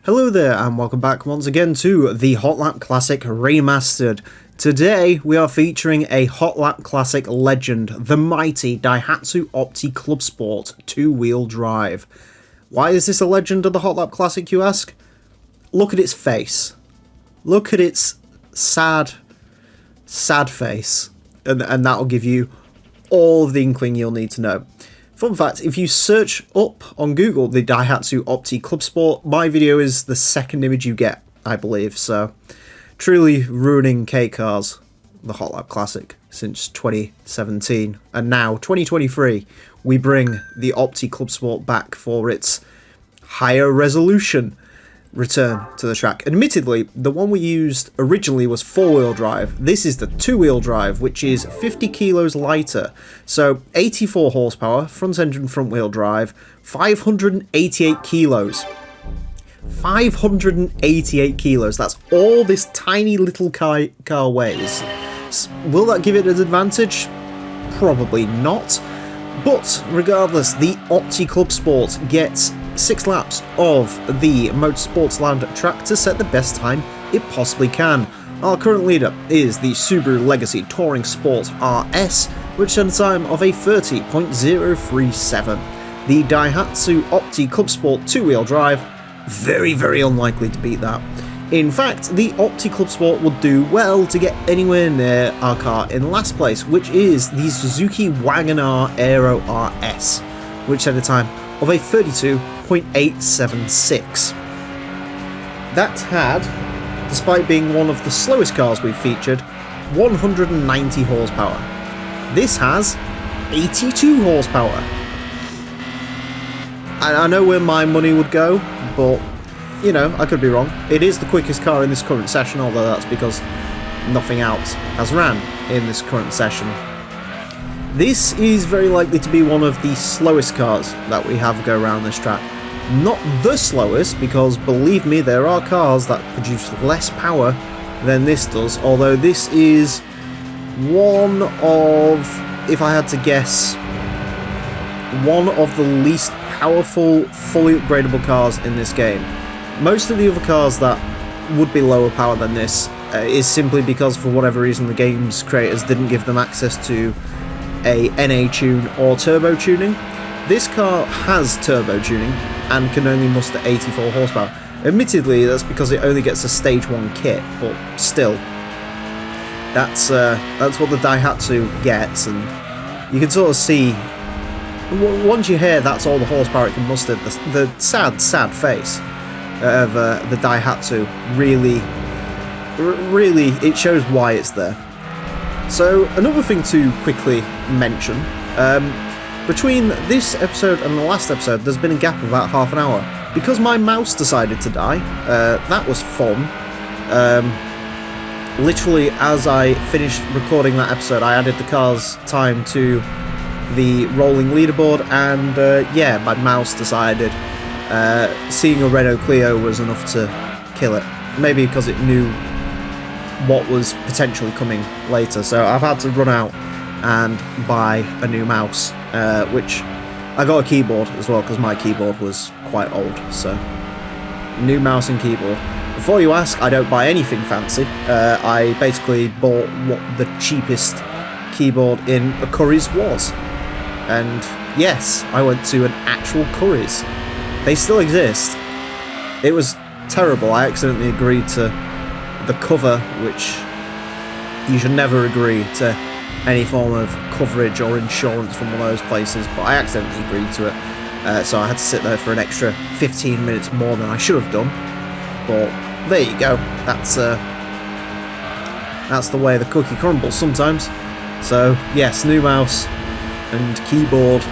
Hello there and welcome back once again to the Hot Lap Classic Remastered. Today we are featuring a Hot Lap Classic legend, the mighty Daihatsu Opti Clubsport 2-wheel drive. Why is this a legend of the Hot Lap Classic, you ask? Look at its face. Look at its sad face. And that'll give you all of the inkling you'll need to know. Fun fact, if you search up on Google the Daihatsu Opti Clubsport, my video is the second image you get, I believe, so truly ruining K-Cars, the Hot Lap Classic, since 2017. And now, 2023, we bring the Opti Clubsport back for its higher resolution return to the track. Admittedly, the one we used originally was 4-wheel drive. This is the 2-wheel drive, which is 50 kilos lighter. So 84 horsepower, front engine, front wheel drive, 588 kilos. 588 kilos. That's all this tiny little car weighs. Will that give it an advantage? Probably not. But regardless, the Opti Clubsport gets 6 laps of the Motorsportsland track to set the best time it possibly can. Our current leader is the Subaru Legacy Touring Sport RS, which set a time of a 30.037. The Daihatsu Opti Clubsport 2-wheel drive, very, very unlikely to beat that. In fact, the Opti Clubsport would do well to get anywhere near our car in last place, which is the Suzuki Wagon-R Aero RS, which set a time of a 32.876. That had, despite being one of the slowest cars we've featured, 190 horsepower. This has 82 horsepower. I know where my money would go, but, you know, I could be wrong. It is the quickest car in this current session, although that's because nothing else has ran in this current session. This is very likely to be one of the slowest cars that we have go around this track. Not the slowest, because believe me, there are cars that produce less power than this does, although this is one of, if I had to guess, one of the least powerful, fully upgradable cars in this game. Most of the other cars that would be lower power than this is simply because, for whatever reason, the game's creators didn't give them access to a NA tune or turbo tuning. This car has turbo tuning and can only muster 84 horsepower. Admittedly, that's because it only gets a stage 1 kit, but still, that's what the Daihatsu gets, and you can sort of see, once you hear that's all the horsepower it can muster, the sad face of the Daihatsu really, it shows why it's there. So, another thing to quickly mention, between this episode and the last episode, there's been a gap of about half an hour. Because my mouse decided to die, that was fun. Literally, as I finished recording that episode, I added the car's time to the rolling leaderboard, and yeah, my mouse decided seeing a Renault Clio was enough to kill it. Maybe because it knew what was potentially coming later, so I've had to run out and buy a new mouse, which I got a keyboard as well because my keyboard was quite old, so new mouse and keyboard. Before you ask, I don't buy anything fancy. I basically bought what the cheapest keyboard in a Curry's was, and yes, I went to an actual Curry's. They still exist. It was terrible. I accidentally agreed to the cover, which you should never agree to any form of coverage or insurance from one of those places, but I accidentally agreed to it, so I had to sit there for an extra 15 minutes more than I should have done. But there you go, that's the way the cookie crumbles sometimes. So yes, new mouse and keyboard,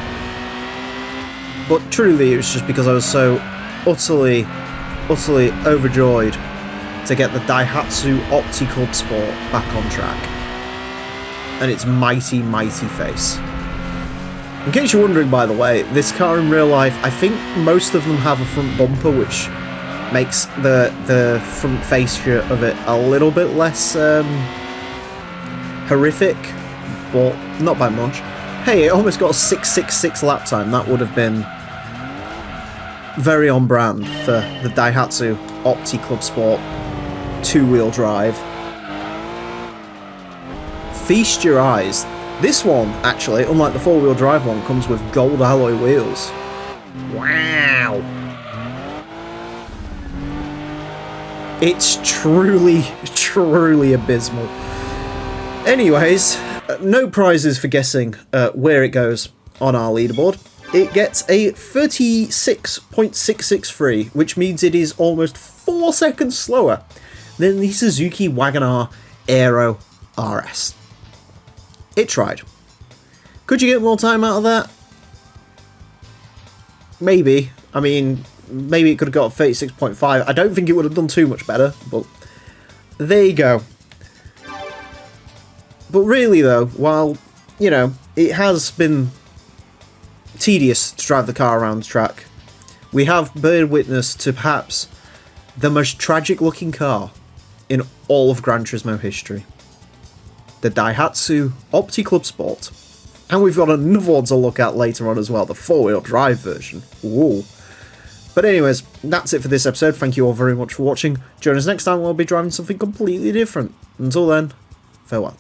but truly it was just because I was so utterly overjoyed to get the Daihatsu Opti Clubsport back on track, and its mighty face. In case you're wondering, by the way, this car in real life, I think most of them have a front bumper, which makes the front fascia of it a little bit less horrific, but not by much. Hey, it almost got a 6.66 lap time. That would have been very on brand for the Daihatsu Opti Clubsport 2-wheel drive. Feast your eyes. This one, actually, unlike the 4-wheel drive one, comes with gold alloy wheels. Wow! It's truly, truly abysmal. Anyways, no prizes for guessing where it goes on our leaderboard. It gets a 36.663, which means it is almost 4 seconds slower than the Suzuki Wagon-R Aero RS. It tried. Could you get more time out of that? Maybe. I mean, maybe it could have got 36.5. I don't think it would have done too much better, but there you go. But really though, while, you know, it has been tedious to drive the car around the track, we have borne witness to perhaps the most tragic looking car in all of Gran Turismo history. The Daihatsu Opti Clubsport. And we've got another one to look at later on as well, the 4-wheel drive version. Whoa. But anyways, that's it for this episode. Thank you all very much for watching. Join us next time when we'll be driving something completely different. Until then, farewell.